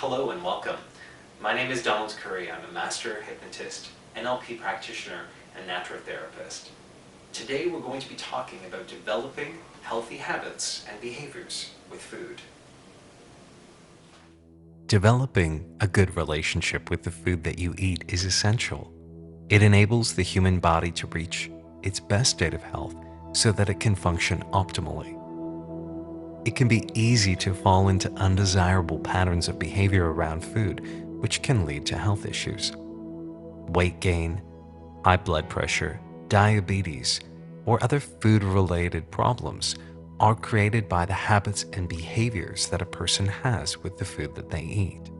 Hello and welcome. My name is Donald Curry. I'm a master hypnotist, NLP practitioner, and naturotherapist. Today we're going to be talking about developing healthy habits and behaviors with food. Developing a good relationship with the food that you eat is essential. It enables the human body to reach its best state of health so that it can function optimally. It can be easy to fall into undesirable patterns of behavior around food, which can lead to health issues. Weight gain, high blood pressure, diabetes, or other food-related problems are created by the habits and behaviors that a person has with the food that they eat.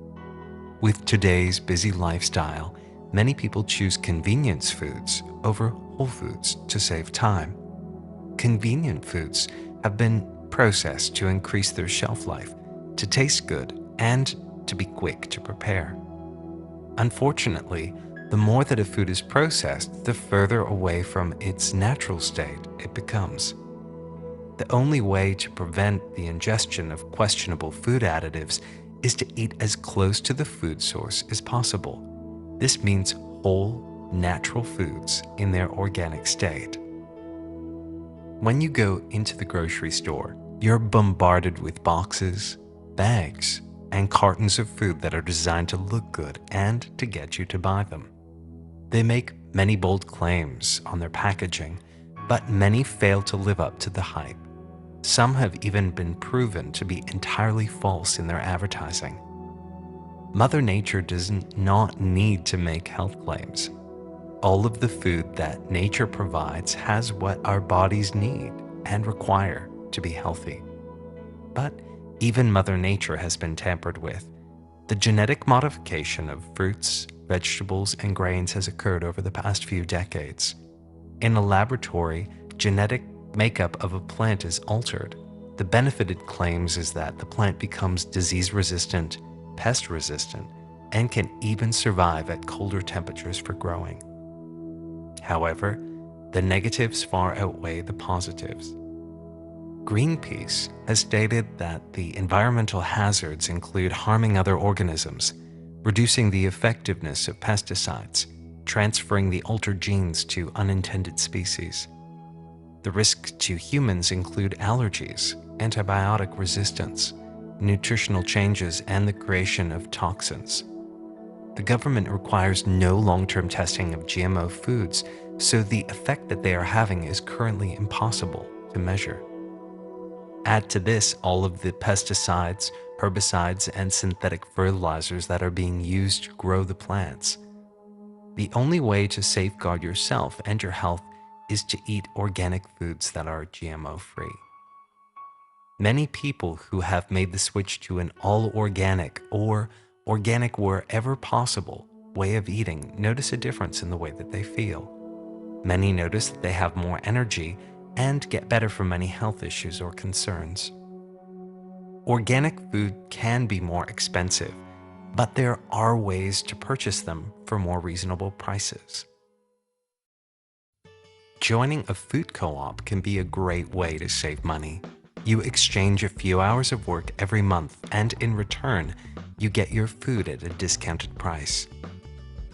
With today's busy lifestyle, many people choose convenience foods over whole foods to save time. Convenient foods have been processed to increase their shelf life, to taste good, and to be quick to prepare. Unfortunately, the more that a food is processed, the further away from its natural state it becomes. The only way to prevent the ingestion of questionable food additives is to eat as close to the food source as possible. This means whole, natural foods in their organic state. When you go into the grocery store, you're bombarded with boxes, bags, and cartons of food that are designed to look good and to get you to buy them. They make many bold claims on their packaging, but many fail to live up to the hype. Some have even been proven to be entirely false in their advertising. Mother Nature does not need to make health claims. All of the food that nature provides has what our bodies need and require to be healthy. But even Mother Nature has been tampered with. The genetic modification of fruits, vegetables, and grains has occurred over the past few decades. In a laboratory, genetic makeup of a plant is altered. The benefit it claims is that the plant becomes disease-resistant, pest-resistant, and can even survive at colder temperatures for growing. However, the negatives far outweigh the positives. Greenpeace has stated that the environmental hazards include harming other organisms, reducing the effectiveness of pesticides, transferring the altered genes to unintended species. The risks to humans include allergies, antibiotic resistance, nutritional changes, and the creation of toxins. The government requires no long-term testing of GMO foods, so the effect that they are having is currently impossible to measure. Add to this all of the pesticides, herbicides, and synthetic fertilizers that are being used to grow the plants. The only way to safeguard yourself and your health is to eat organic foods that are GMO-free. Many people who have made the switch to an all-organic or organic wherever possible way of eating notice a difference in the way that they feel. Many notice that they have more energy and get better from many health issues or concerns. Organic food can be more expensive, but there are ways to purchase them for more reasonable prices. Joining a food co-op can be a great way to save money. You exchange a few hours of work every month, and in return, you get your food at a discounted price.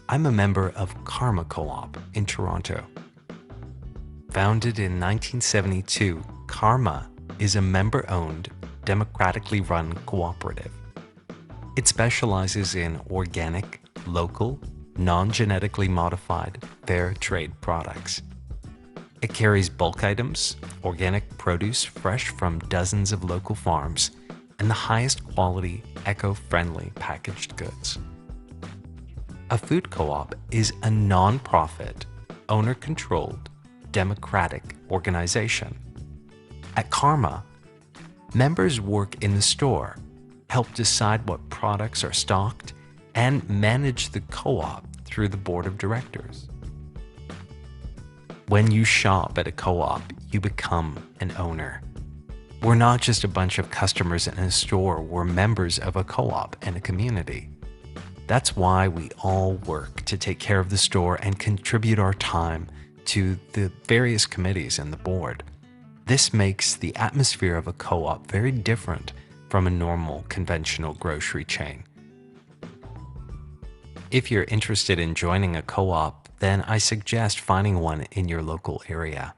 I'm a member of Karma Co-op in Toronto. Founded in 1972, Karma is a member-owned, democratically run cooperative. It specializes in organic, local, non-genetically modified, fair trade products. It carries bulk items, organic produce fresh from dozens of local farms, and the highest quality, eco-friendly packaged goods. A food co-op is a non-profit, owner-controlled, democratic organization. At Karma, members work in the store, help decide what products are stocked, and manage the co-op through the board of directors. When you shop at a co-op, you become an owner. We're not just a bunch of customers in a store, we're members of a co-op and a community. That's why we all work to take care of the store and contribute our time to the various committees and the board. This makes the atmosphere of a co-op very different from a normal conventional grocery chain. If you're interested in joining a co-op, then I suggest finding one in your local area.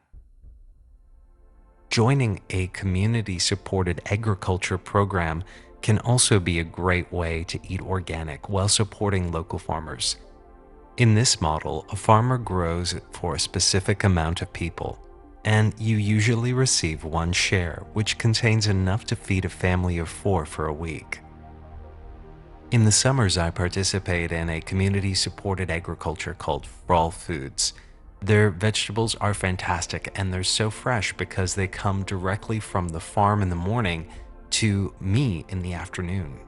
Joining a community-supported agriculture program can also be a great way to eat organic while supporting local farmers. In this model, a farmer grows for a specific amount of people, and you usually receive one share, which contains enough to feed a family of 4 for a week. In the summers, I participate in a community-supported agriculture called Raw Foods. Their vegetables are fantastic, and they're so fresh because they come directly from the farm in the morning to me in the afternoon.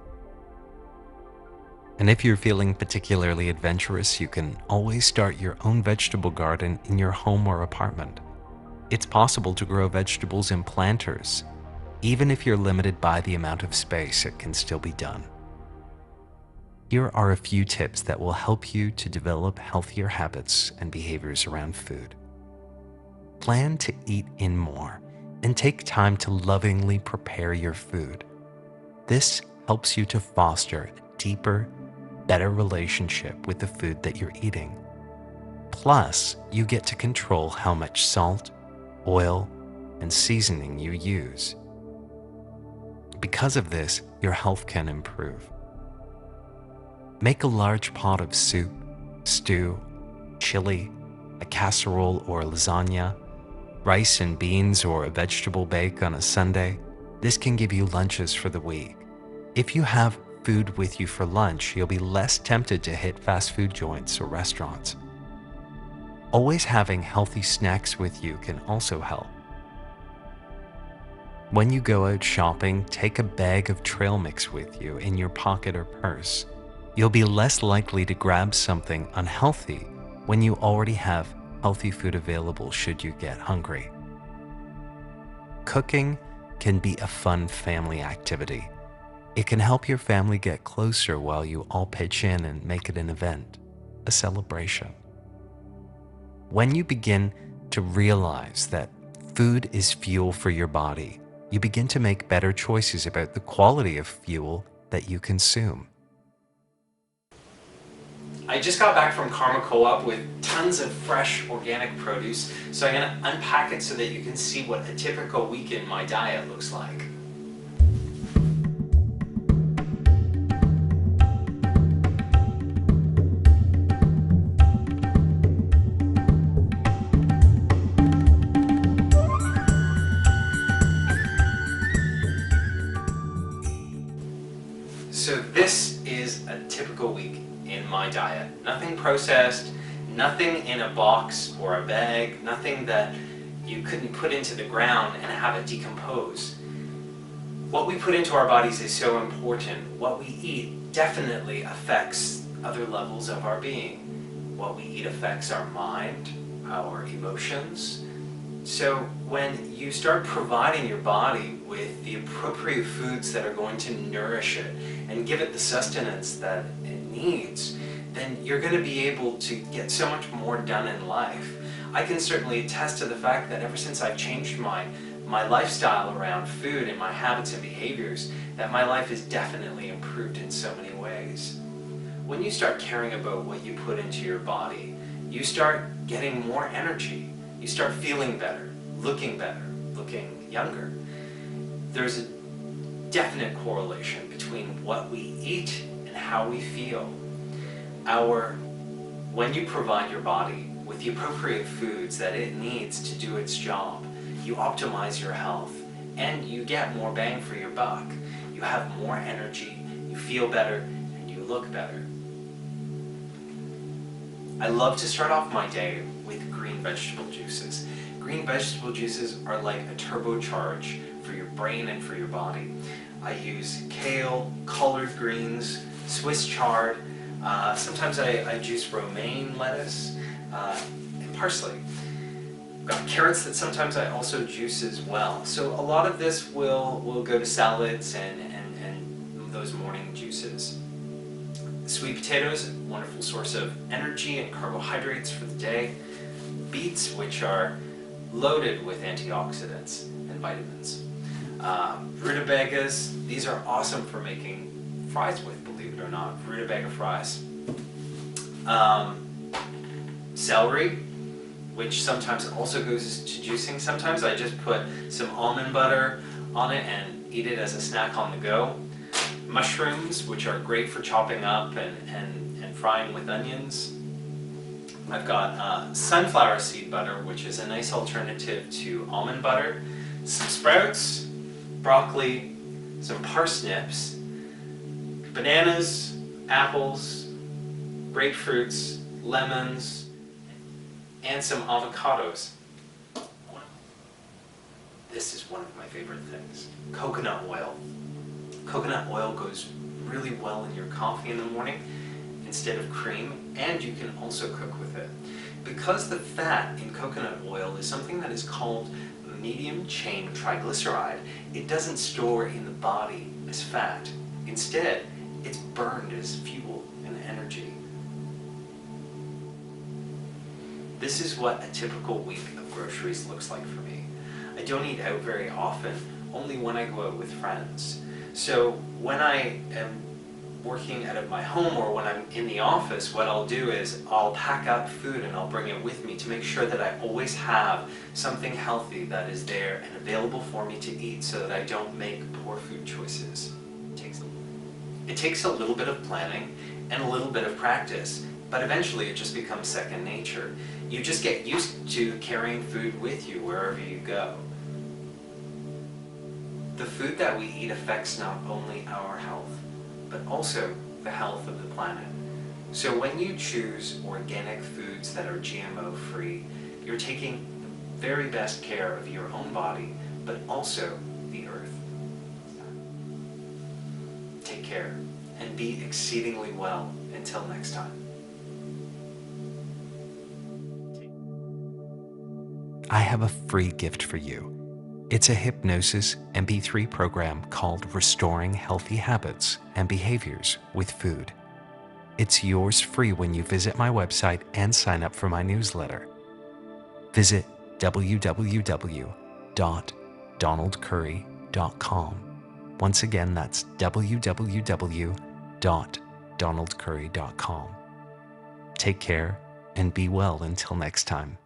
And if you're feeling particularly adventurous, you can always start your own vegetable garden in your home or apartment. It's possible to grow vegetables in planters. Even if you're limited by the amount of space, it can still be done. Here are a few tips that will help you to develop healthier habits and behaviors around food. Plan to eat in more and take time to lovingly prepare your food. This helps you to foster a deeper, better relationship with the food that you're eating. Plus, you get to control how much salt, oil, and seasoning you use. Because of this, your health can improve. Make a large pot of soup, stew, chili, a casserole or lasagna, rice and beans or a vegetable bake on a Sunday. This can give you lunches for the week. If you have food with you for lunch, you'll be less tempted to hit fast food joints or restaurants. Always having healthy snacks with you can also help. When you go out shopping, take a bag of trail mix with you in your pocket or purse. You'll be less likely to grab something unhealthy when you already have healthy food available should you get hungry. Cooking can be a fun family activity. It can help your family get closer while you all pitch in and make it an event, a celebration. When you begin to realize that food is fuel for your body, you begin to make better choices about the quality of fuel that you consume. I just got back from Karma Co-op with tons of fresh organic produce, so I'm going to unpack it so that you can see what a typical week in my diet looks like. So this is a typical week in my diet. Nothing processed, nothing in a box or a bag, nothing that you couldn't put into the ground and have it decompose. What we put into our bodies is so important. What we eat definitely affects other levels of our being. What we eat affects our mind, our emotions. So when you start providing your body with the appropriate foods that are going to nourish it and give it the sustenance that it needs, then you're going to be able to get so much more done in life. I can certainly attest to the fact that ever since I've changed my lifestyle around food and my habits and behaviors, that my life has definitely improved in so many ways. When you start caring about what you put into your body, you start getting more energy. You start feeling better, looking younger. There's a definite correlation between what we eat and how we feel. When you provide your body with the appropriate foods that it needs to do its job, you optimize your health and you get more bang for your buck. You have more energy, you feel better, and you look better. I love to start off my day with green vegetable juices. Green vegetable juices are like a turbocharge for your brain and for your body. I use kale, collard greens, Swiss chard, sometimes I juice romaine lettuce, and parsley. I've got carrots that sometimes I also juice as well. So a lot of this will go to salads and those morning juices. Sweet potatoes, a wonderful source of energy and carbohydrates for the day. Beets, which are loaded with antioxidants and vitamins. Rutabagas, these are awesome for making fries with, believe it or not. Rutabaga fries. Celery, which sometimes also goes to juicing. Sometimes I just put some almond butter on it and eat it as a snack on the go. Mushrooms, which are great for chopping up and frying with onions. I've got sunflower seed butter, which is a nice alternative to almond butter. Some sprouts, broccoli, some parsnips, bananas, apples, grapefruits, lemons, and some avocados. This is one of my favorite things. Coconut oil. Coconut oil goes really well in your coffee in the morning instead of cream, and you can also cook with it. Because the fat in coconut oil is something that is called medium chain triglyceride, it doesn't store in the body as fat. Instead, it's burned as fuel and energy. This is what a typical week of groceries looks like for me. I don't eat out very often, only when I go out with friends. So when I am working out of my home or when I'm in the office, what I'll do is I'll pack up food and I'll bring it with me to make sure that I always have something healthy that is there and available for me to eat so that I don't make poor food choices. It takes a little bit of planning and a little bit of practice, but eventually it just becomes second nature. You just get used to carrying food with you wherever you go. The food that we eat affects not only our health, but also the health of the planet. So when you choose organic foods that are GMO-free, you're taking the very best care of your own body, but also the earth. Take care and be exceedingly well until next time. I have a free gift for you. It's a hypnosis MP3 program called Restoring Healthy Habits and Behaviors with Food. It's yours free when you visit my website and sign up for my newsletter. Visit www.donaldcurry.com. Once again, that's www.donaldcurry.com. Take care and be well until next time.